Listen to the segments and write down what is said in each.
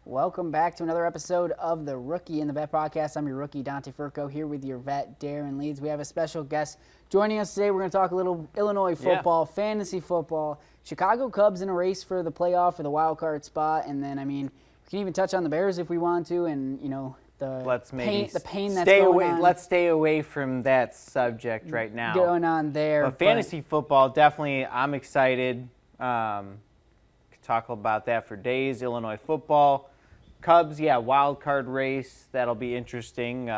Welcome back to another episode of the Rookie in the Vet podcast. I'm your rookie, Dante Furco, here with your vet, Darren Leeds. We have a special guest joining us today. We're going to talk a little Illinois football, fantasy football, Chicago Cubs in a race for the playoff or the wild card spot, and then, we can even touch on the Bears if we want to, and, the pain that's going on. Let's stay away from that subject right now. Going on there. But fantasy football, definitely, I'm excited. Could talk about that for days. Illinois football. Cubs, wild card race. That'll be interesting.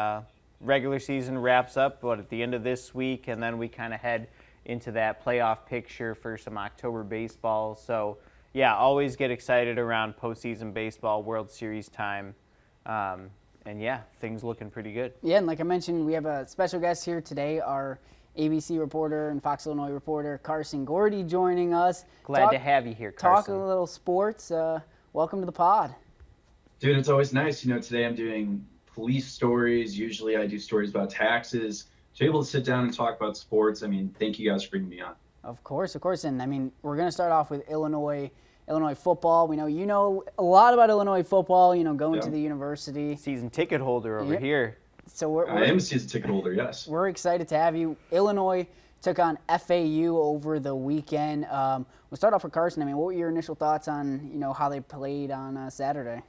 Regular season wraps up, at the end of this week, and then we kind of head into that playoff picture for some October baseball. So, always get excited around postseason baseball, World Series time. And things looking pretty good. Yeah, and like I mentioned, we have a special guest here today, our ABC reporter and Fox Illinois reporter, Carson Gourdie, joining us. Glad to have you here, Carson. Talk a little sports. Welcome to the pod. Dude, it's always nice. Today I'm doing police stories. Usually I do stories about taxes. To be able to sit down and talk about sports, thank you guys for bringing me on. Of course. And, we're going to start off with Illinois football. We know you know a lot about Illinois football, going to the university. Season ticket holder over here. So I am a season ticket holder, yes. We're excited to have you. Illinois took on FAU over the weekend. We'll start off with Carson. What were your initial thoughts on, how they played on Saturday?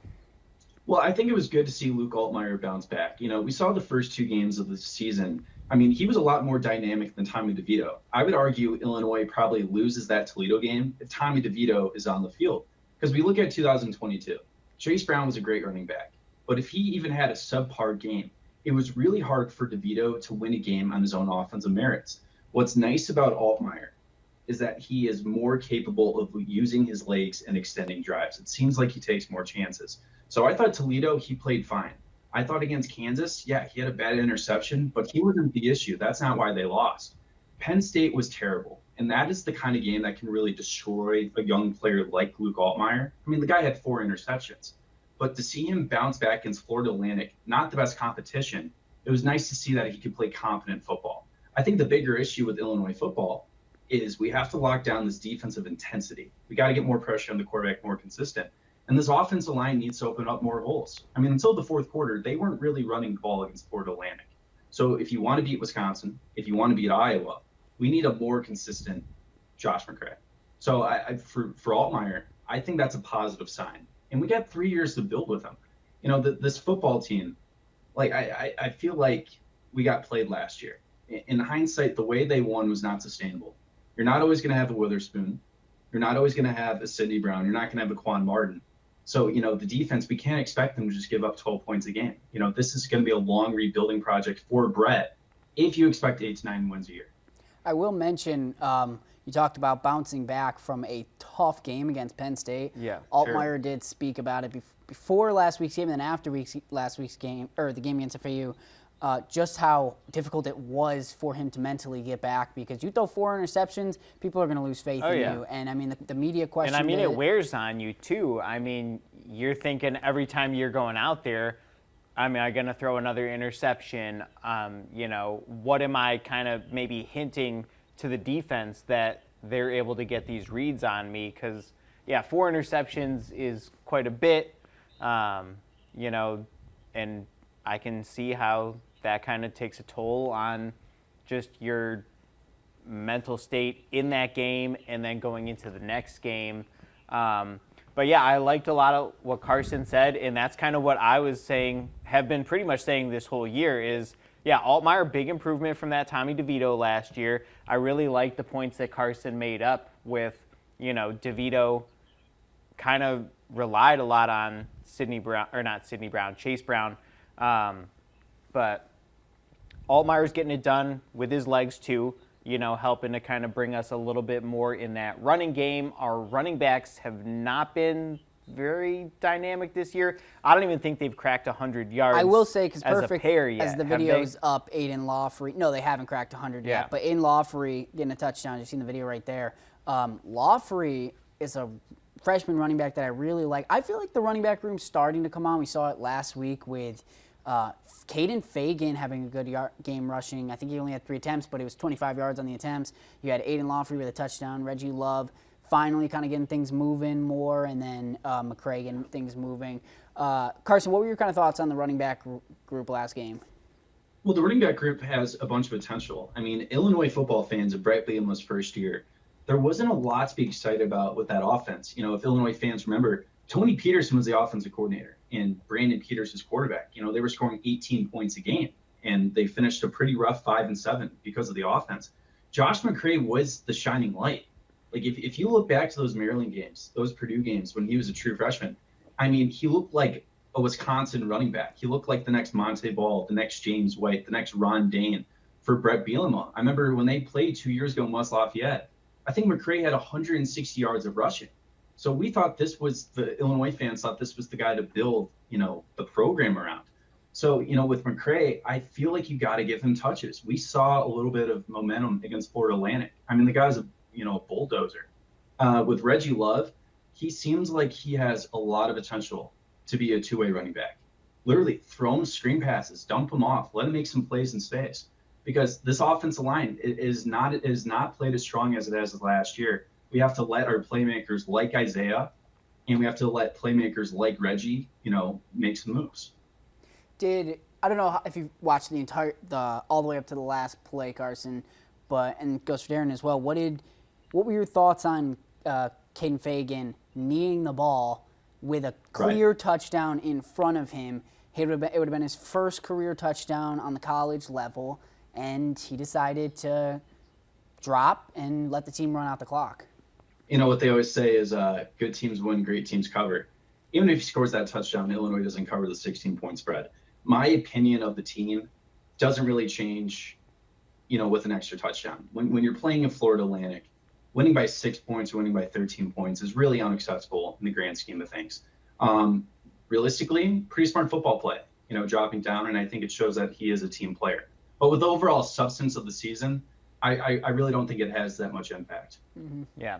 Well, I think it was good to see Luke Altmyer bounce back. We saw the first two games of the season. He was a lot more dynamic than Tommy DeVito. I would argue Illinois probably loses that Toledo game if Tommy DeVito is on the field. Because we look at 2022. Chase Brown was a great running back. But if he even had a subpar game, it was really hard for DeVito to win a game on his own offensive merits. What's nice about Altmyer is that he is more capable of using his legs and extending drives. It seems like he takes more chances. So I thought Toledo, he played fine. I thought against Kansas, he had a bad interception, but he wasn't the issue. That's not why they lost. Penn State was terrible, and that is the kind of game that can really destroy a young player like Luke Altmyer. The guy had 4 interceptions. But to see him bounce back against Florida Atlantic, not the best competition, it was nice to see that he could play confident football. I think the bigger issue with Illinois football is we have to lock down this defensive intensity. We got to get more pressure on the quarterback, more consistent. And this offensive line needs to open up more holes. Until the fourth quarter, they weren't really running the ball against Florida Atlantic. So if you want to beat Wisconsin, if you want to beat Iowa, we need a more consistent Josh McCray. So for Altmyer, I think that's a positive sign. And we got 3 years to build with him. This football team, I feel like we got played last year. In hindsight, the way they won was not sustainable. You're not always going to have a Witherspoon. You're not always going to have a Sidney Brown. You're not going to have a Quan Martin. So, the defense, we can't expect them to just give up 12 points a game. This is going to be a long rebuilding project for Brett if you expect 8 to 9 wins a year. I will mention, you talked about bouncing back from a tough game against Penn State. Yeah, Altmyer did speak about it before last week's game and then after last week's game, or the game against FAU. Just how difficult it was for him to mentally get back, because you throw 4 interceptions, people are going to lose faith in you. And the media question. And it wears on you too. You're thinking every time you're going out there, I'm going to throw another interception. What am I kind of maybe hinting to the defense that they're able to get these reads on me? Because 4 interceptions is quite a bit. And I can see how that kind of takes a toll on just your mental state in that game and then going into the next game. But I liked a lot of what Carson said, and that's kind of what I was saying, have been pretty much saying this whole year is, Altmyer, big improvement from that Tommy DeVito last year. I really liked the points that Carson made up with, DeVito kind of relied a lot on Chase Brown. But Altmyer's getting it done with his legs too, helping to kind of bring us a little bit more in that running game. Our running backs have not been very dynamic this year. I don't even think they've cracked 100 yards. I will say, because perfect a pair yet. As the video's up, Aiden Lawfrey. No, they haven't cracked 100 yet. But Aiden Lawfrey getting a touchdown. You've seen the video right there. Lawfrey is a freshman running back that I really like. I feel like the running back room's starting to come on. We saw it last week with Caden Fagan having a good game rushing. I think he only had 3 attempts, but it was 25 yards on the attempts. You had Aiden Lawfrey with a touchdown, Reggie Love, finally kind of getting things moving more, and then McCray getting things moving. Carson, what were your kind of thoughts on the running back group last game? Well, the running back group has a bunch of potential. I mean, Illinois football fans of Brett Bielema's first year, there wasn't a lot to be excited about with that offense. You know, if Illinois fans remember, Tony Peterson was the offensive coordinator and Brandon Peters was quarterback. You know, they were scoring 18 points a game, and they finished a pretty rough 5-7 because of the offense. Josh McCray was the shining light. Like, if you look back to those Maryland games, those Purdue games when he was a true freshman, I mean, he looked like a Wisconsin running back. He looked like the next Monte Ball, the next James White, the next Ron Dane for Brett Bielema. I remember when they played 2 years ago in West Lafayette, I think McCray had 160 yards of rushing. So we thought the Illinois fans thought this was the guy to build, you know, the program around. So, you know, with McCray, I feel like you got to give him touches. We saw a little bit of momentum against Florida Atlantic. I mean, the guy's a bulldozer. With Reggie Love, he seems like he has a lot of potential to be a two-way running back. Literally throw him screen passes, dump him off, let him make some plays in space. Because this offensive line is not played as strong as it has last year. We have to let our playmakers like Isaiah, and we have to let playmakers like Reggie, you know, make some moves. I don't know if you watched all the way up to the last play, Carson, and it goes for Darren as well. What were your thoughts on Caden Fagan kneeing the ball with a clear touchdown in front of him? It would have been his first career touchdown on the college level, and he decided to drop and let the team run out the clock. You know what they always say is good teams win, great teams cover. Even if he scores that touchdown, Illinois doesn't cover the 16-point spread. My opinion of the team doesn't really change, you know, with an extra touchdown. When you're playing in Florida Atlantic, winning by 6 points or winning by 13 points is really unacceptable in the grand scheme of things. Realistically, pretty smart football play, you know, dropping down, and I think it shows that he is a team player. But with the overall substance of the season, I really don't think it has that much impact. Mm-hmm. Yeah.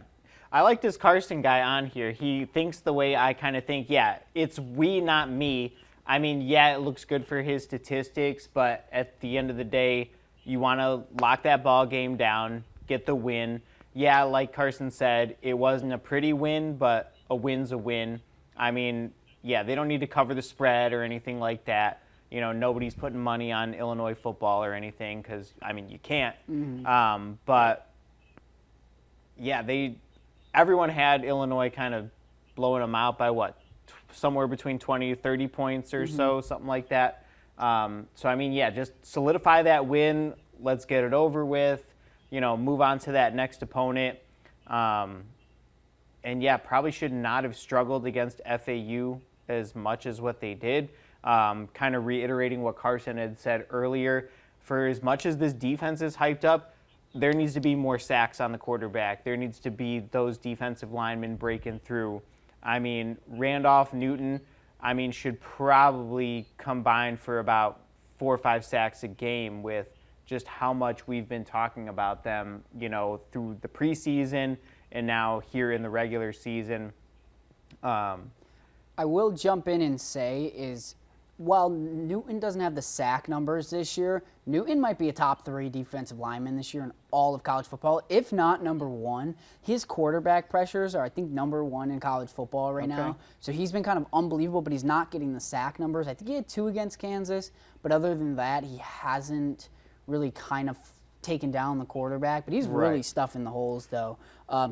I like this Carson guy on here. He thinks the way I kind of think. Yeah, it's we, not me. I mean, yeah, it looks good for his statistics, but at the end of the day, you want to lock that ball game down, get the win. Yeah, like Carson said, it wasn't a pretty win, but a win's a win. I mean, yeah, they don't need to cover the spread or anything like that. You know, nobody's putting money on Illinois football or anything because, I mean, you can't. Mm-hmm. But, yeah, everyone had Illinois kind of blowing them out by somewhere between 20 to 30 points or so, something like that. So, I mean, yeah, just solidify that win. Let's get it over with. You know, move on to that next opponent. And, yeah, probably should not have struggled against FAU as much as what they did. Kind of reiterating what Carson had said earlier, for as much as this defense is hyped up, there needs to be more sacks on the quarterback. There needs to be those defensive linemen breaking through. I mean, Randolph, Newton, should probably combine for about 4 or 5 sacks a game with just how much we've been talking about them, you know, through the preseason and now here in the regular season. I will jump in and say while Newton doesn't have the sack numbers this year, Newton might be a top 3 defensive lineman this year in all of college football, if not number 1. His quarterback pressures are, I think, number 1 in college football right now. So he's been kind of unbelievable, but he's not getting the sack numbers. I think he had 2 against Kansas, but other than that, he hasn't really kind of taken down the quarterback. But he's really stuffing the holes, though.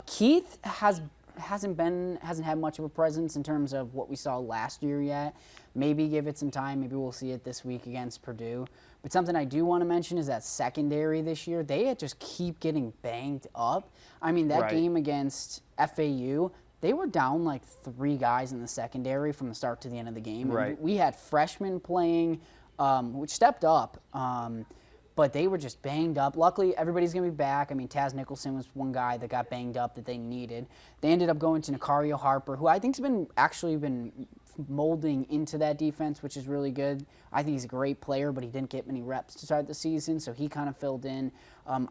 Keith hasn't had much of a presence in terms of what we saw last year yet. Maybe give it some time. Maybe we'll see it this week against Purdue. But something I do want to mention is that secondary this year, they just keep getting banged up. I mean, that game against FAU, they were down like 3 guys in the secondary from the start to the end of the game. And we had freshmen playing, which stepped up. But they were just banged up. Luckily, everybody's going to be back. I mean, Taz Nicholson was one guy that got banged up that they needed. They ended up going to Nicario Harper, who I think has actually been molding into that defense, which is really good. I think he's a great player, but he didn't get many reps to start the season, so he kind of filled in.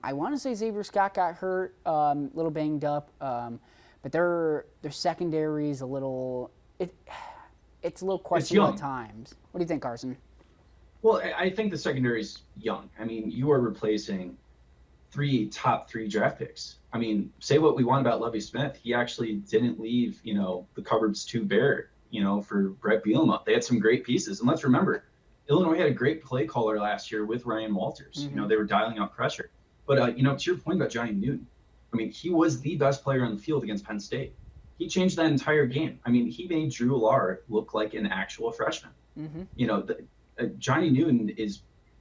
I want to say Xavier Scott got hurt, a little banged up, but their secondary is a little it's a little questionable at times. What do you think, Carson? Well, I think the secondary is young. I mean, you are replacing top three draft picks. I mean, say what we want about Lovie Smith. He actually didn't leave, the cupboards too bare, for Brett Bielema. They had some great pieces. And let's remember, Illinois had a great play caller last year with Ryan Walters. Mm-hmm. They were dialing up pressure. But, to your point about Johnny Newton, I mean, he was the best player on the field against Penn State. He changed that entire game. I mean, he made Drew Allard look like an actual freshman. Mm-hmm. Johnny Newton is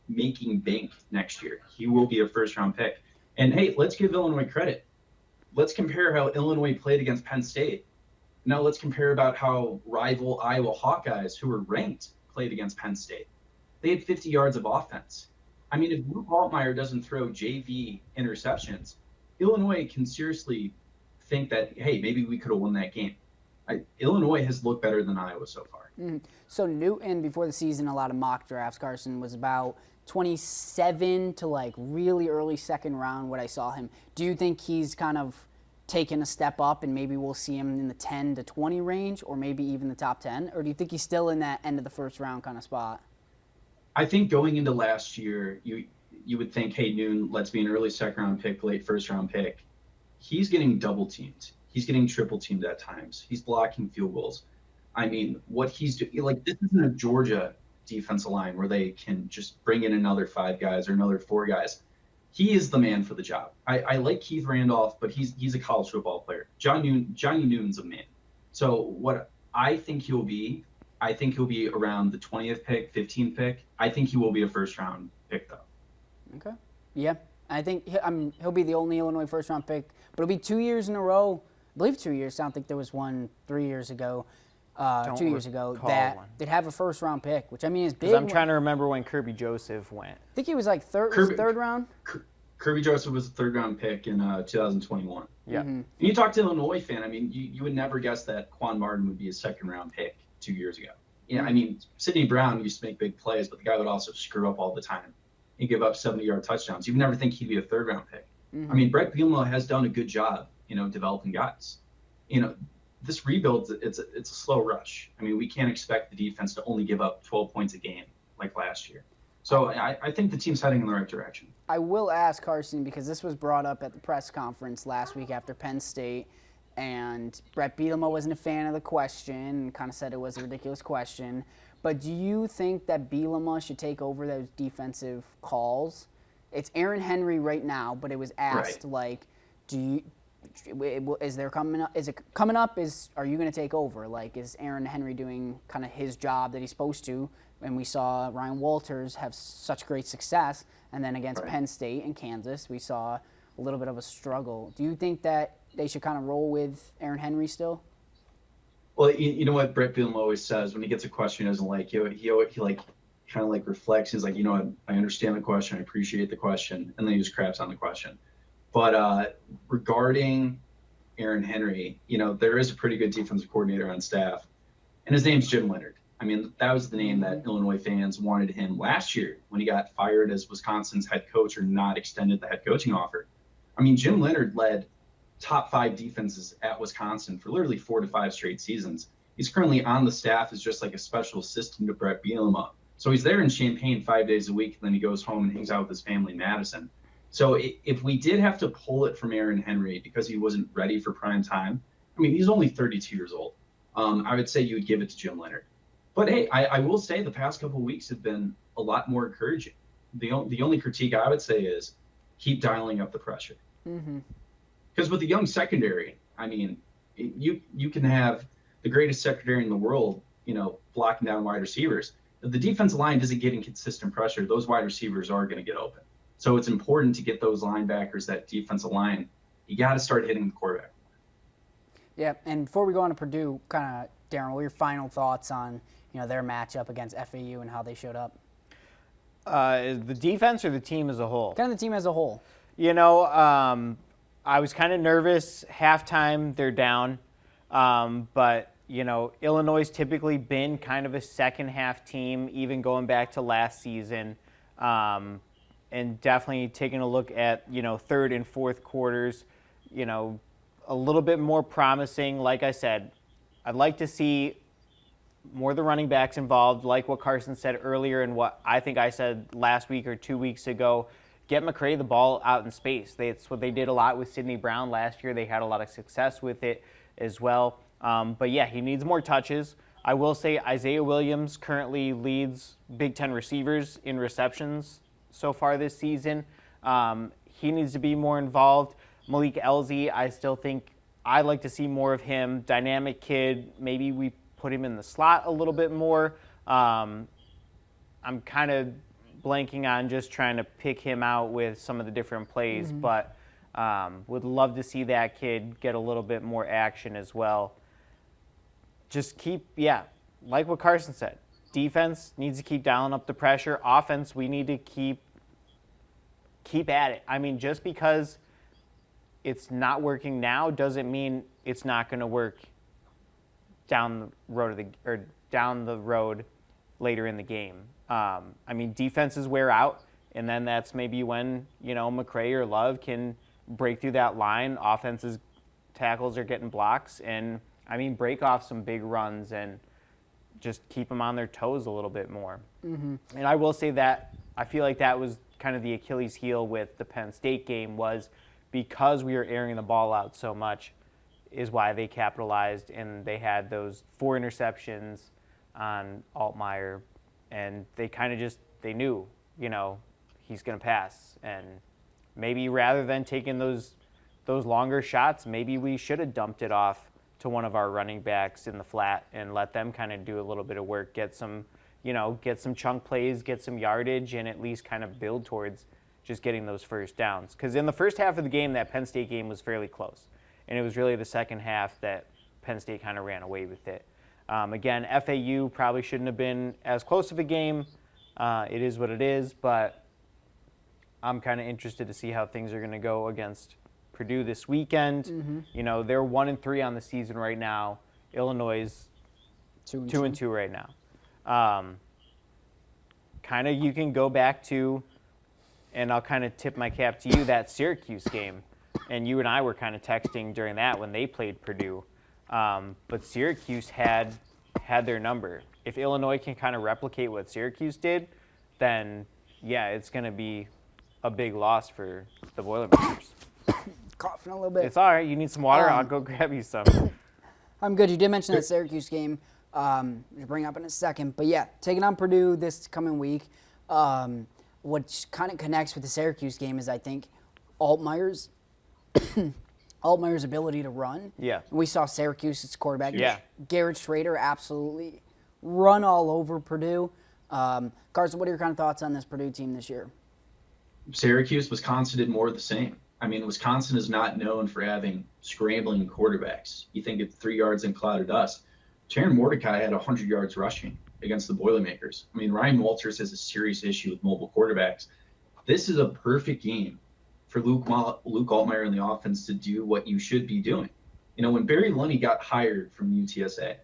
making bank next year. He will be a first-round pick. And, hey, let's give Illinois credit. Let's compare how Illinois played against Penn State. Now let's compare about how rival Iowa Hawkeyes, who were ranked, played against Penn State. They had 50 yards of offense. I mean, if Luke Altmaier doesn't throw JV interceptions, Illinois can seriously think that, hey, maybe we could have won that game. Illinois has looked better than Iowa so far. Mm-hmm. So Newton, before the season, a lot of mock drafts, Carson, was about 27 to really early second round what I saw him. Do you think he's kind of taken a step up and maybe we'll see him in the 10 to 20 range or maybe even the top 10? Or do you think he's still in that end of the first round kind of spot? I think going into last year, you would think, hey, Newton, let's be an early second round pick, late first round pick. He's getting double teamed. He's getting triple teamed at times. He's blocking field goals. I mean, what he's doing, this isn't a Georgia defensive line where they can just bring in another 5 guys or another 4 guys. He is the man for the job. I like Keith Randolph, but he's a college football player. Johnny Newton's a man. So what I think he'll be around the 20th pick, 15th pick. I think he will be a first round pick though. Okay. Yeah. I think he'll be the only Illinois first round pick, but it'll be 2 years in a row. I believe 2 years. I don't think there was one 3 years ago. 2 years ago that they'd have a first round pick, which I mean is big. I'm trying to remember when Kirby Joseph went. I think he was third round. Kirby Joseph was a third round pick in 2021. Yeah. Mm-hmm. And you talk to an Illinois fan, I mean, you would never guess that Quan Martin would be a second round pick 2 years ago. Yeah, I mean, Sidney Brown used to make big plays, but the guy would also screw up all the time. He'd give up 70-yard touchdowns. You'd never think he'd be a third round pick. Mm-hmm. I mean, Brett Bielema has done a good job, developing guys. This rebuild, it's a slow rush. I mean, we can't expect the defense to only give up 12 points a game like last year. So I think the team's heading in the right direction. I will ask Carson, because this was brought up at the press conference last week after Penn State, and Brett Bielema wasn't a fan of the question and kind of said it was a ridiculous question. But do you think that Bielema should take over those defensive calls? It's Aaron Henry right now, but it was asked is there coming up? Is it coming up? Are you going to take over? Is Aaron Henry doing kind of his job that he's supposed to? And we saw Ryan Walters have such great success, and then against Penn State and Kansas, we saw a little bit of a struggle. Do you think that they should kind of roll with Aaron Henry still? Well, you know what Brett Bielema always says when he gets a question he doesn't like, he kind of reflects. He's like, I understand the question, I appreciate the question, and then he just craps on the question. But regarding Aaron Henry, there is a pretty good defensive coordinator on staff, and his name's Jim Leonhard. I mean, that was the name that Illinois fans wanted him last year when he got fired as Wisconsin's head coach or not extended the head coaching offer. I mean, Jim Leonhard led top 5 defenses at Wisconsin for literally 4 to 5 straight seasons. He's currently on the staff as just like a special assistant to Brett Bielema. So he's there in Champaign 5 days a week, and then he goes home and hangs out with his family in Madison. So if we did have to pull it from Aaron Henry because he wasn't ready for prime time, I mean, he's only 32 years old. I would say you would give it to Jim Leonhard. But, hey, I will say the past couple of weeks have been a lot more encouraging. The only critique I would say is keep dialing up the pressure. Mm-hmm. Because with the young secondary, I mean, you can have the greatest secondary in the world, blocking down wide receivers. If the defensive line isn't getting consistent pressure, those wide receivers are going to get open. So it's important to get those linebackers, that defensive line. You got to start hitting the quarterback. Yeah, and before we go on to Purdue, kind of, Darren, what are your final thoughts on their matchup against FAU and how they showed up? The defense or the team as a whole? Kind of the team as a whole. I was kind of nervous. Halftime, they're down. But, Illinois' typically been kind of a second-half team, even going back to last season. And definitely taking a look at, third and fourth quarters, a little bit more promising. Like I said, I'd like to see more of the running backs involved, like what Carson said earlier and what I think I said last week or 2 weeks ago. get McCray the ball out in space. That's what they did a lot with Sidney Brown last year. They had a lot of success with it as well. But yeah, he needs more touches. I will say Isaiah Williams currently leads Big Ten receivers in receptions so far this season. He needs to be more involved. Malik Elzy, I still think I'd like to see more of him. Dynamic kid. Maybe we put him in the slot a little bit more. I'm kind of blanking on just trying to pick him out with some of the different plays, but would love to see that kid get a little bit more action as well. Just like what Carson said, defense needs to keep dialing up the pressure. Offense, we need to keep at it. I mean, just because it's not working now doesn't mean it's not going to work down the road later in the game. I mean, defenses wear out, and then that's maybe when, McCray or Love can break through that line. Offenses tackles are getting blocks, and break off some big runs and just keep them on their toes a little bit more. And I will say that I feel like that was kind of the Achilles heel with the Penn State game, was because we were airing the ball out so much is why they capitalized, and they had those 4 interceptions on Altmaier, and they kind of they knew, he's going to pass. And maybe rather than taking those longer shots, maybe we should have dumped it off to one of our running backs in the flat and let them kind of do a little bit of work, get some chunk plays, get some yardage, and at least kind of build towards just getting those first downs. Because in the first half of the game, that Penn State game was fairly close. And it was really the second half that Penn State kind of ran away with it. Again, FAU probably shouldn't have been as close of a game. It is what it is, but I'm kind of interested to see how things are going to go against Purdue this weekend. They're 1-3 on the season right now. Illinois is 2-2 right now. Kind of you can go back to, and I'll kind of tip my cap to you, that Syracuse game. And you and I were kind of texting during that when they played Purdue. But Syracuse had their number. If Illinois can kind of replicate what Syracuse did, then, yeah, it's going to be a big loss for the Boilermakers. Coughing a little bit. It's all right. You need some water? I'll go grab you some. I'm good. You did mention that Syracuse game. We'll bring up in a second. But, yeah, taking on Purdue this coming week. What kind of connects with the Syracuse game is, I think, Altmaier's ability to run. Yeah. We saw Syracuse's quarterback, Yeah. Garrett Schrader, absolutely run all over Purdue. Carson, what are your kind of thoughts on this Purdue team this year? Syracuse, Wisconsin did more of the same. Wisconsin is not known for having scrambling quarterbacks. You think it's 3 yards in cloud of dust. Taryn Mordecai had 100 yards rushing against the Boilermakers. Ryan Walters has a serious issue with mobile quarterbacks. This is a perfect game for Luke Altmaier and the offense to do what you should be doing. When Barry Lunny got hired from UTSA,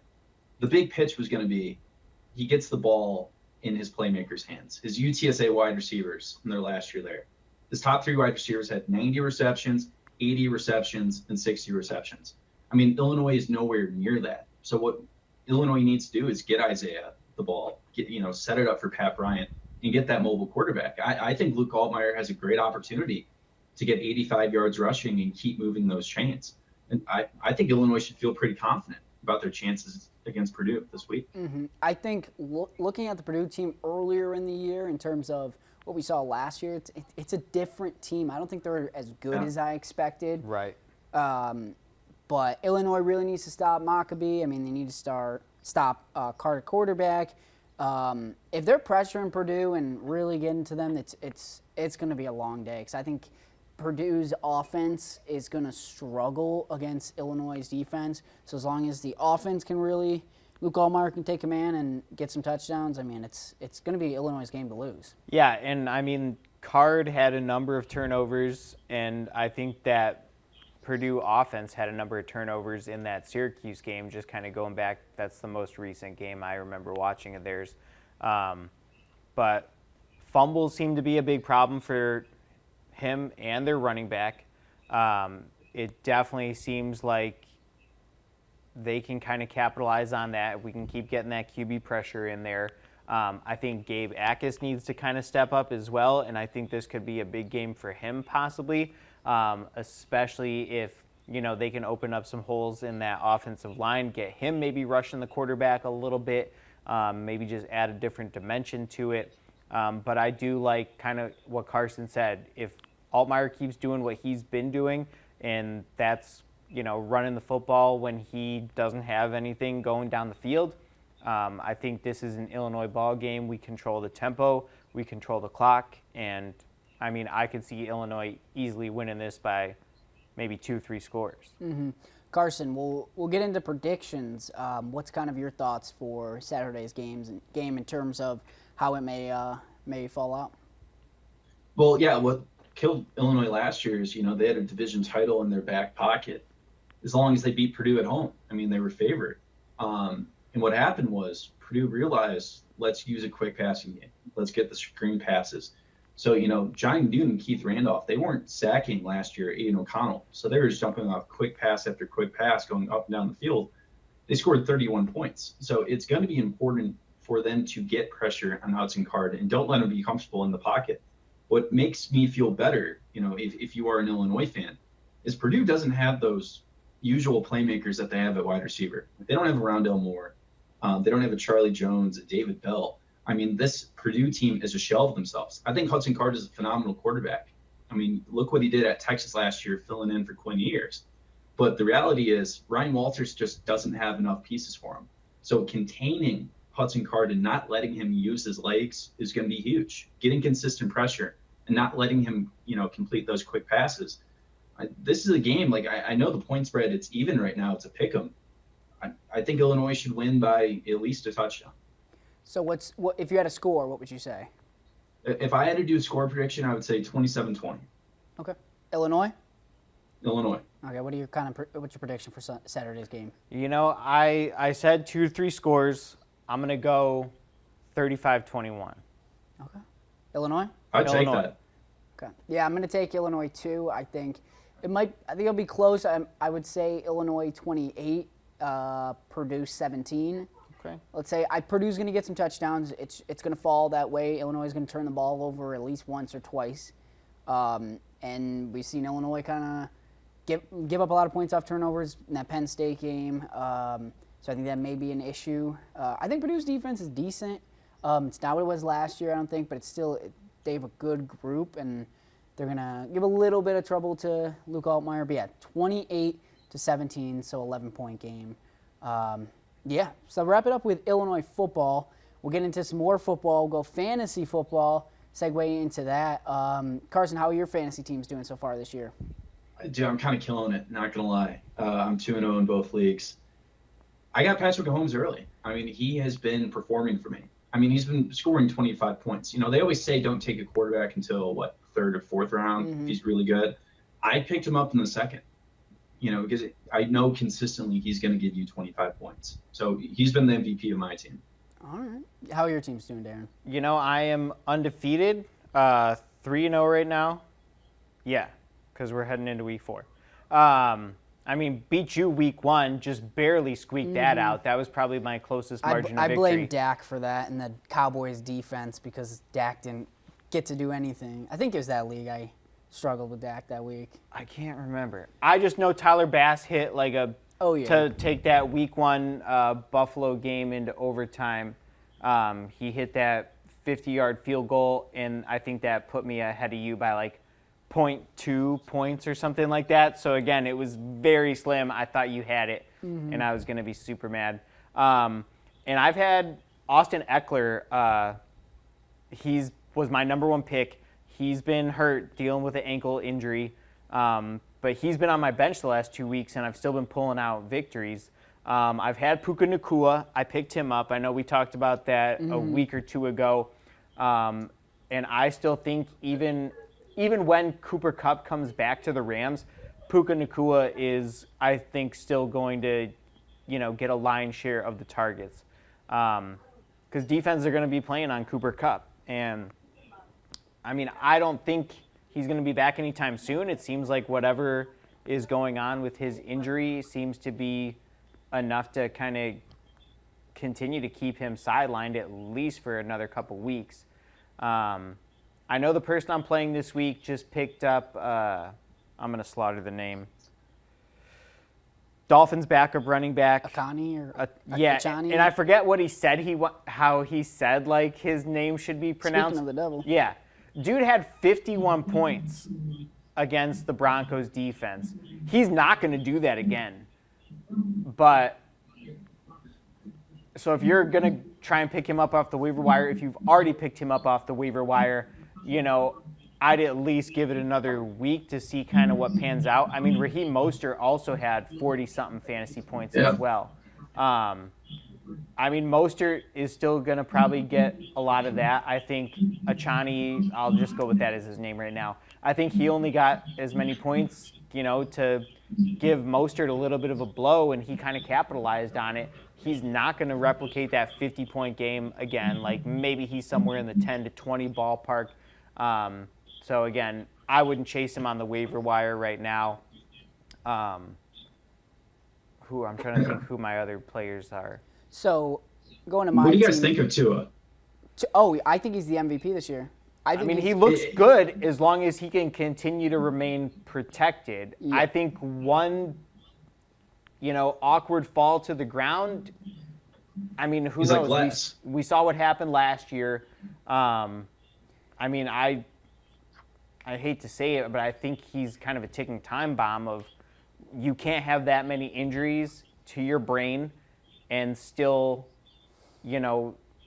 the big pitch was going to be he gets the ball in his playmakers' hands. His UTSA wide receivers in their last year there. His top 3 wide receivers had 90 receptions, 80 receptions, and 60 receptions. Illinois is nowhere near that. So what Illinois needs to do is get Isaiah the ball, set it up for Pat Bryant, and get that mobile quarterback. I think Luke Altmaier has a great opportunity to get 85 yards rushing and keep moving those chains. And I think Illinois should feel pretty confident about their chances against Purdue this week. I think looking at the Purdue team earlier in the year in terms of what we saw last year, it's a different team. I don't think they're as good as I expected. Right. But Illinois really needs to stop Maccabee. They need to stop Carter quarterback. If they're pressuring Purdue and really getting to them, it's going to be a long day, because I think Purdue's offense is going to struggle against Illinois' defense. So as long as the offense can really, Luke Altmaier can take command and get some touchdowns, it's going to be Illinois' game to lose. Yeah, and Card had a number of turnovers, and I think that Purdue offense had a number of turnovers in that Syracuse game, just kind of going back. That's the most recent game I remember watching of theirs. But fumbles seem to be a big problem for him and their running back. It definitely seems like they can kind of capitalize on that. If we can keep getting that QB pressure in there, I think Gabe Akis needs to kind of step up as well, and I think this could be a big game for him possibly, especially if they can open up some holes in that offensive line, get him maybe rushing the quarterback a little bit, maybe just add a different dimension to it. But I do like kind of what Carson said. If Altmaier keeps doing what he's been doing, and that's running the football when he doesn't have anything going down the field, I think this is an Illinois ball game. We control the tempo, we control the clock, and I could see Illinois easily winning this by maybe 2-3 scores. Mm-hmm. Carson, we'll get into predictions. What's kind of your thoughts for Saturday's game in terms of how it may fall out? Well, yeah, what killed Illinois last year is they had a division title in their back pocket as long as they beat Purdue at home. They were favored. And what happened was Purdue realized, let's use a quick passing game. Let's get the screen passes. So, Johnny Newton and Keith Randolph, they weren't sacking last year Aiden O'Connell. So they were just jumping off quick pass after quick pass going up and down the field. They scored 31 points. So it's going to be important for them to get pressure on Hudson Card and don't let him be comfortable in the pocket. What makes me feel better, if you are an Illinois fan, is Purdue doesn't have those usual playmakers that they have at wide receiver. They don't have a Rondell Moore. They don't have a Charlie Jones, a David Bell. This Purdue team is a shell of themselves. I think Hudson Card is a phenomenal quarterback. Look what he did at Texas last year, filling in for Quinn Ewers. But the reality is Ryan Walters just doesn't have enough pieces for him. So containing Hudson Card and not letting him use his legs is going to be huge. Getting consistent pressure and not letting him, complete those quick passes. This is a game, I know the point spread, it's even right now. It's a pick 'em. I think Illinois should win by at least a touchdown. So what if you had a score, what would you say? If I had to do a score prediction, I would say 27-20. Okay. Illinois? Illinois. Okay, what's your prediction for Saturday's game? I said 2-3 scores. I'm going to go 35-21. Okay. Illinois? I'd take that. Okay. Yeah, I'm going to take Illinois too. I think it'll be close. I would say Illinois 28, Purdue 17. Okay. Let's say Purdue's going to get some touchdowns. It's going to fall that way. Illinois is going to turn the ball over at least once or twice. And we've seen Illinois kind of give up a lot of points off turnovers in that Penn State game. So I think that may be an issue. I think Purdue's defense is decent. It's not what it was last year, I don't think, but it's still they have a good group, and they're going to give a little bit of trouble to Luke Altmaier. But yeah, 28-17, so 11-point game. So wrap it up with Illinois football. We'll get into some more football. We'll go fantasy football, segue into that. Carson, how are your fantasy teams doing so far this year? Dude, I'm kind of killing it, not going to lie. I'm 2-0 in both leagues. I got Patrick Mahomes early. He has been performing for me. He's been scoring 25 points. They always say don't take a quarterback until, third or fourth round if he's really good. I picked him up in the second, because I know consistently he's going to give you 25 points. So he's been the MVP of my team. All right. How are your teams doing, Darren? I am undefeated, 3-0 right now. Yeah, because we're heading into week 4. Beat you week 1, just barely squeaked that out. That was probably my closest margin of victory. I blame Dak for that and the Cowboys defense because Dak didn't get to do anything. I think it was that league I struggled with Dak that week. I can't remember. I just know Tyler Bass hit to take that week 1 Buffalo game into overtime. He hit that 50-yard field goal, and I think that put me ahead of you by 0.2 points or something like that. So again, it was very slim. I thought you had it, and I was going to be super mad. And I've had Austin Eckler. Was my number 1 pick. He's been hurt, dealing with an ankle injury, but he's been on my bench the last 2 weeks, and I've still been pulling out victories. I've had Puka Nacua. I picked him up. I know we talked about that a week or 2 ago, and I still think even when Cooper Kupp comes back to the Rams, Puka Nacua is, I think, still going to, get a lion's share of the targets, because defenses are going to be playing on Cooper Kupp, and I don't think he's going to be back anytime soon. It seems like whatever is going on with his injury seems to be enough to kind of continue to keep him sidelined at least for another couple weeks. I know the person I'm playing this week just picked up, I'm going to slaughter the name, Dolphins backup running back. Akani or yeah, Achani? and I forget what he said, how he said like his name should be pronounced. Speaking of the devil. Yeah. Dude had 51 points against the Broncos defense. He's not going to do that again. But so if you're going to try and pick him up off the waiver wire, if you've already picked him up off the waiver wire, I'd at least give it another week to see kind of what pans out. I mean, Raheem Mostert also had 40-something fantasy points as well. I mean, Mostert is still going to probably get a lot of that. I think Achani, I'll just go with that as his name right now. I think he only got as many points, to give Mostert a little bit of a blow, and he kind of capitalized on it. He's not going to replicate that 50-point game again. Like, maybe he's somewhere in the 10 to 20 ballpark. So, again, I wouldn't chase him on the waiver wire right now. I'm trying to think who my other players are. So, going to my What do you guys team, think of Tua? I think he's the MVP this year. I mean, he looks good as long as he can continue to remain protected. Yeah. I think one, awkward fall to the ground, I mean, who He's knows? like Les. We saw what happened last year. I mean, I hate to say it, but I think he's kind of a ticking time bomb of you can't have that many injuries to your brain and still,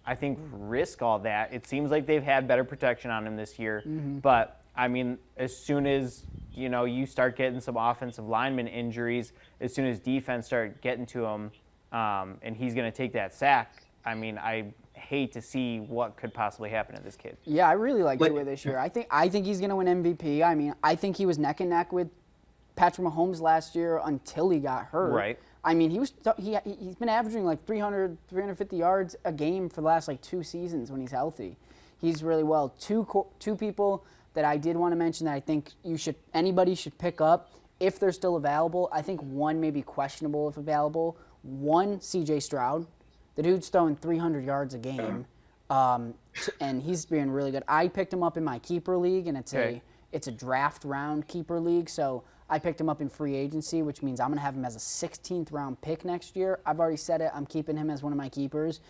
I think risk all that. It seems like they've had better protection on him this year. Mm-hmm. But, I mean, as soon as, you start getting some offensive lineman injuries, as soon as defense start getting to him, and he's going to take that sack, I mean, I hate to see what could possibly happen to this kid. Yeah, I really like Tua this year. I think he's going to win MVP. I mean, I think he was neck and neck with Patrick Mahomes last year until he got hurt. Right. I mean, he's been averaging like 300, 350 yards a game for the last 2 seasons when he's healthy. He's really well. Two people that I did want to mention that I think anybody should pick up if they're still available. I think one may be questionable if available. One, C.J. Stroud. The dude's throwing 300 yards a game, and he's been really good. I picked him up in my keeper league, and it's a draft round keeper league, so I picked him up in free agency, which means I'm going to have him as a 16th round pick next year. I've already said it. I'm keeping him as one of my keepers.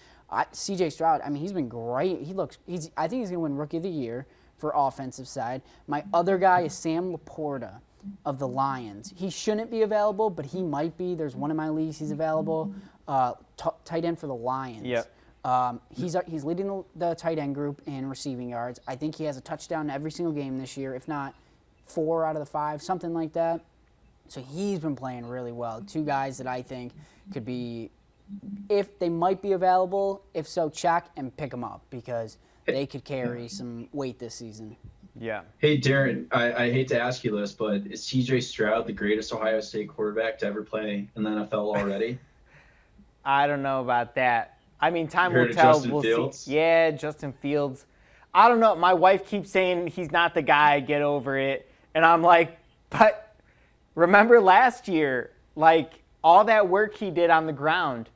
C.J. Stroud, I mean, he's been great. I think he's going to win Rookie of the Year for offensive side. My other guy is Sam Laporta of the Lions. He shouldn't be available, but he might be. There's one of my leagues he's available. Tight end for the Lions. Yep. He's leading the tight end group in receiving yards. I think he has a touchdown every single game this year, if not 4 out of the 5, something like that. So he's been playing really well. 2 guys that I think could be, if they might be available, if so, check and pick them up because they could carry some weight this season. Yeah. Hey, Darren, I hate to ask you this, but is C.J. Stroud the greatest Ohio State quarterback to ever play in the NFL already? I don't know about that. I mean, time You heard will of tell. Justin We'll Fields? see. Yeah, Justin Fields. I don't know. My wife keeps saying he's not the guy. Get over it. And I'm like, but remember last year, all that work he did on the ground.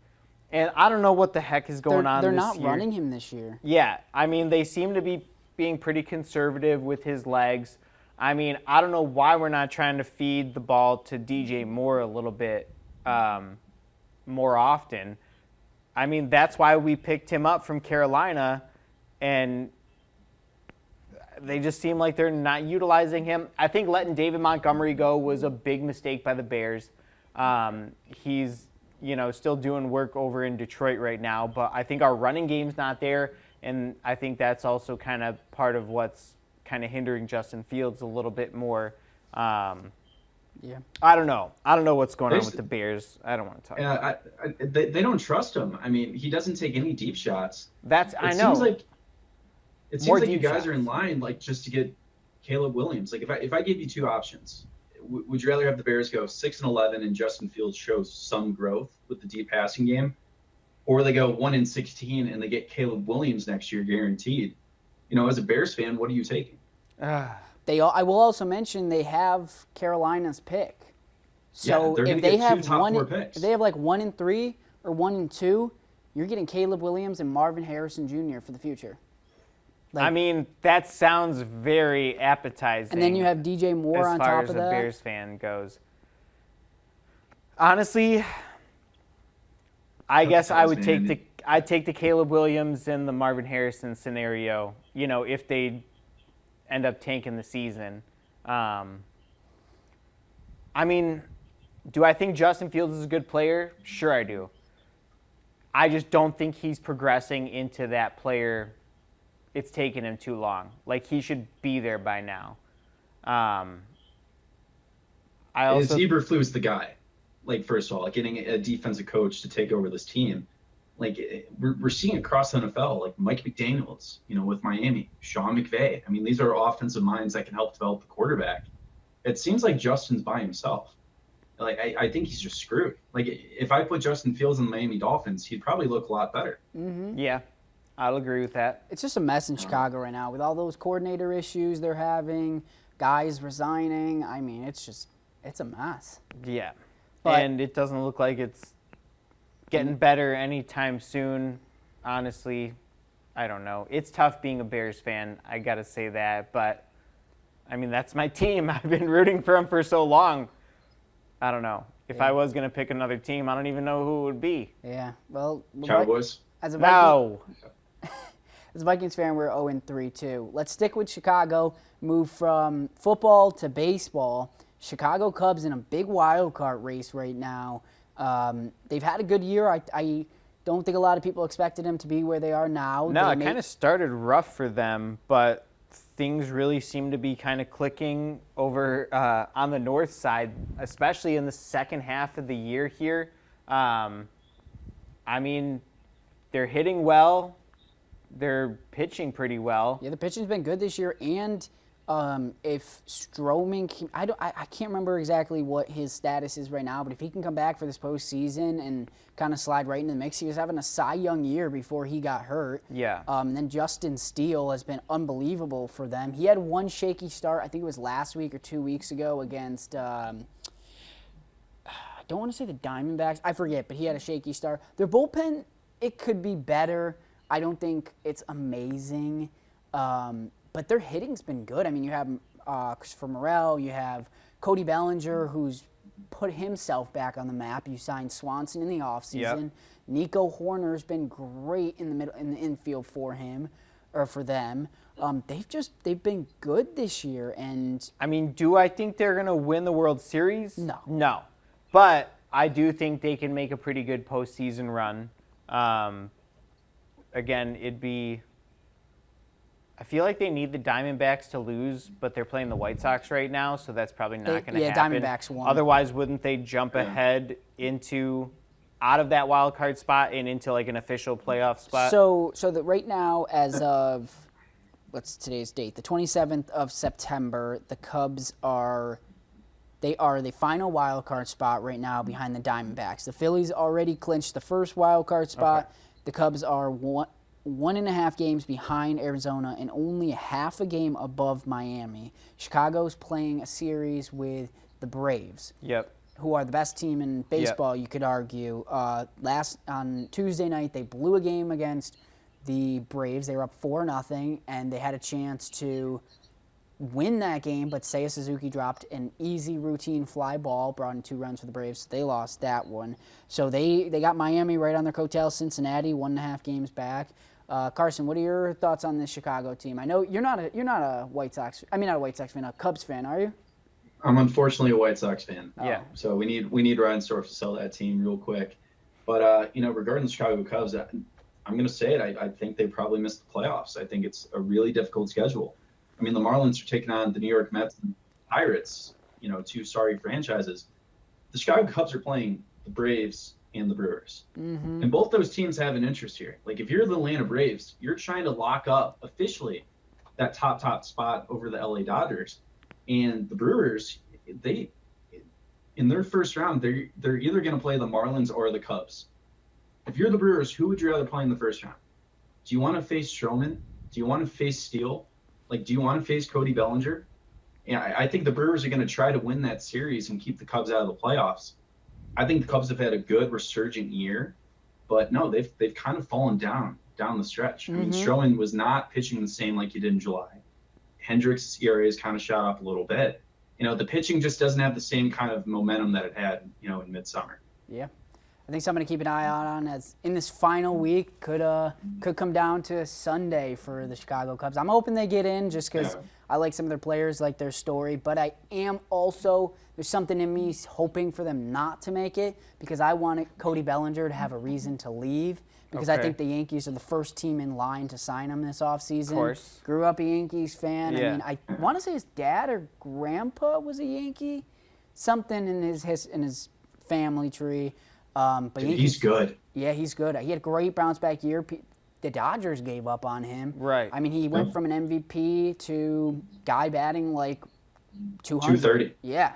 And I don't know what the heck is going on this year. They're not running him this year. Yeah. I mean, they seem to be being pretty conservative with his legs. I mean, I don't know why we're not trying to feed the ball to DJ Moore a little bit more often. I mean, that's why we picked him up from Carolina, and they just seem like they're not utilizing him. I think letting David Montgomery go was a big mistake by the Bears. He's, still doing work over in Detroit right now, but I think our running game's not there, and I think that's also kind of part of what's kind of hindering Justin Fields a little bit more. Yeah. I don't know. I don't know what's going on with the Bears. I don't want to talk about it. They don't trust him. I mean, he doesn't take any deep shots. I know. It seems like you guys are in line, just to get Caleb Williams. If I gave you 2 options, would you rather have the Bears go 6-11 and Justin Fields shows some growth with the deep passing game, or they go 1-16 and they get Caleb Williams next year guaranteed? As a Bears fan, what are you taking? I will also mention they have Carolina's pick. So they're if gonna they get have 2 top 4 picks. if they have 1-3 or 1-2, you're getting Caleb Williams and Marvin Harrison Jr. for the future. I mean, that sounds very appetizing. And then you have DJ Moore on top of that. As far as a Bears fan goes. Honestly, I guess I'd take the Caleb Williams and the Marvin Harrison scenario, if they end up tanking the season. I mean, do I think Justin Fields is a good player? Sure I do. I just don't think he's progressing into that player. It's taken him too long. Like, he should be there by now. Is Eberflus the guy? Like, first of all, getting a defensive coach to take over this team. Like, we're seeing across the NFL, like Mike McDaniels, with Miami, Sean McVay. I mean, these are offensive minds that can help develop the quarterback. It seems like Justin's by himself. Like, I think he's just screwed. Like, if I put Justin Fields in the Miami Dolphins, he'd probably look a lot better. Mm-hmm. Yeah, I'll agree with that. It's just a mess in Chicago right now with all those coordinator issues they're having, guys resigning. I mean, it's a mess. Yeah, and it doesn't look like it's getting better anytime soon. Honestly, I don't know. It's tough being a Bears fan, I got to say that. But, I mean, that's my team. I've been rooting for them for so long. I don't know. If I was going to pick another team, I don't even know who it would be. Yeah, well. Cowboys? As a Vikings fan, we're 0-3 too. Let's stick with Chicago, move from football to baseball. Chicago Cubs in a big wild card race right now. They've had a good year. I don't think a lot of people expected them to be where they are now. No, it kind of started rough for them, but things really seem to be kind of clicking over on the north side, especially in the second half of the year here. I mean, they're hitting well. They're pitching pretty well. Yeah, the pitching's been good this year, and if Stroman, I can't remember exactly what his status is right now, but if he can come back for this postseason and kind of slide right into the mix, he was having a Cy Young year before he got hurt. Yeah. And then Justin Steele has been unbelievable for them. He had one shaky start, I think it was last week or 2 weeks ago against, I don't want to say the Diamondbacks, I forget, but he had a shaky start. Their bullpen, it could be better. I don't think it's amazing. But their hitting's been good. I mean, you have Christopher Morel, you have Cody Bellinger, who's put himself back on the map. You signed Swanson in the offseason. Yep. Nico Horner's been great in the infield for him, or for them. They've been good this year. And I mean, do I think they're going to win the World Series? No. No. But I do think they can make a pretty good postseason run. Again, I feel like they need the Diamondbacks to lose, but they're playing the White Sox right now, so that's probably not going to happen. Yeah, Diamondbacks won. Otherwise, wouldn't they jump ahead out of that wild card spot and into like an official playoff spot? So that right now, as of what's today's date, the 27th of September, the Cubs are the final wild card spot right now behind the Diamondbacks. The Phillies already clinched the first wild card spot. Okay. The Cubs are 1.5 games behind Arizona and only half a game above Miami. Chicago's playing a series with the Braves. Yep. Who are the best team in baseball, you could argue. On Tuesday night, they blew a game against the Braves. They were up 4-0, and they had a chance to win that game, but Seiya Suzuki dropped an easy routine fly ball, brought in 2 runs for the Braves. So they lost that one. So they got Miami right on their coattails. Cincinnati 1.5 games back. Carson, what are your thoughts on this Chicago team? I know you're not a White Sox. I mean, not a White Sox fan, a Cubs fan, are you? I'm unfortunately a White Sox fan. Yeah. So we need Reinsdorf to sell that team real quick. But regarding the Chicago Cubs, I'm going to say it. I think they probably missed the playoffs. I think it's a really difficult schedule. I mean, the Marlins are taking on the New York Mets and Pirates, 2 sorry franchises. The Chicago Cubs are playing the Braves and the Brewers. Mm-hmm. And both those teams have an interest here. Like, if you're the Atlanta Braves, you're trying to lock up officially that top spot over the LA Dodgers. And the Brewers, they, in their first round, they're either going to play the Marlins or the Cubs. If you're the Brewers, who would you rather play in the first round? Do you want to face Stroman? Do you want to face Steele? Like, do you want to face Cody Bellinger? Yeah, I think the Brewers are going to try to win that series and keep the Cubs out of the playoffs. I think the Cubs have had a good resurgent year, But no, they've kind of fallen down the stretch. I mean, Stroman was not pitching the same like he did in July. Hendricks' ERA has kind of shot up a little bit. The pitching just doesn't have the same kind of momentum that it had, in midsummer. Yeah. I think something to keep an eye out on as in this final week could come down to Sunday for the Chicago Cubs. I'm hoping they get in just because I like some of their players, like their story. But I am also, there's something in me hoping for them not to make it because I want Cody Bellinger to have a reason to leave because I think the Yankees are the first team in line to sign him this offseason. Of course. Grew up a Yankees fan. Yeah. I mean, I want to say his dad or grandpa was a Yankee. Something in his family tree. But Dude, he's good. Yeah, he's good. He had a great bounce back year. The Dodgers gave up on him. Right. I mean, he went from an MVP to guy batting like 200. 230. Yeah.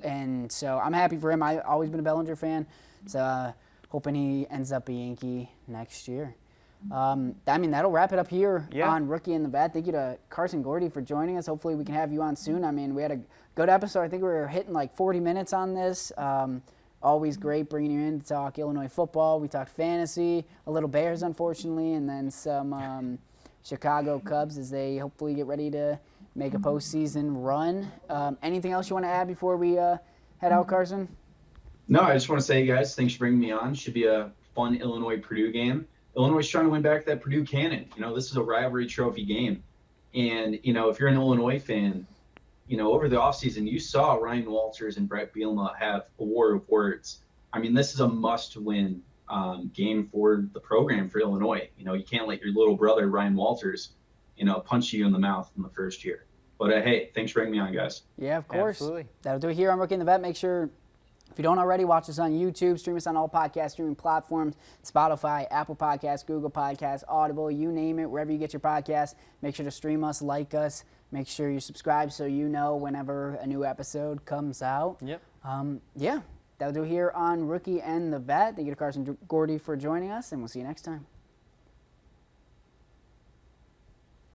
And so I'm happy for him. I've always been a Bellinger fan. So hoping he ends up a Yankee next year. I mean, that'll wrap it up here on Rookie and the Vet. Thank you to Carson Gourdie for joining us. Hopefully we can have you on soon. I mean, we had a good episode. I think we were hitting like 40 minutes on this. Always great bringing you in to talk Illinois football. We talked fantasy, a little Bears, unfortunately, and then some Chicago Cubs as they hopefully get ready to make a postseason run. Anything else you want to add before we head out, Carson? No, I just want to say, guys, thanks for bringing me on. Should be a fun Illinois-Purdue game. Illinois is trying to win back that Purdue cannon. This is a rivalry trophy game. And, if you're an Illinois fan, over the offseason, you saw Ryan Walters and Brett Bielema have a war of words. I mean, this is a must-win game for the program for Illinois. You can't let your little brother, Ryan Walters, punch you in the mouth in the first year. But, hey, thanks for bringing me on, guys. Yeah, of course. Absolutely. That'll do it here on Rookie and the Vet. Make sure, if you don't already, watch us on YouTube, stream us on all podcast streaming platforms, Spotify, Apple Podcasts, Google Podcasts, Audible, you name it, wherever you get your podcasts. Make sure to stream us, like us. Make sure you subscribe so you know whenever a new episode comes out. Yep. Yeah, that'll do it here on Rookie and the Vet. Thank you to Carson Gourdie for joining us, and we'll see you next time.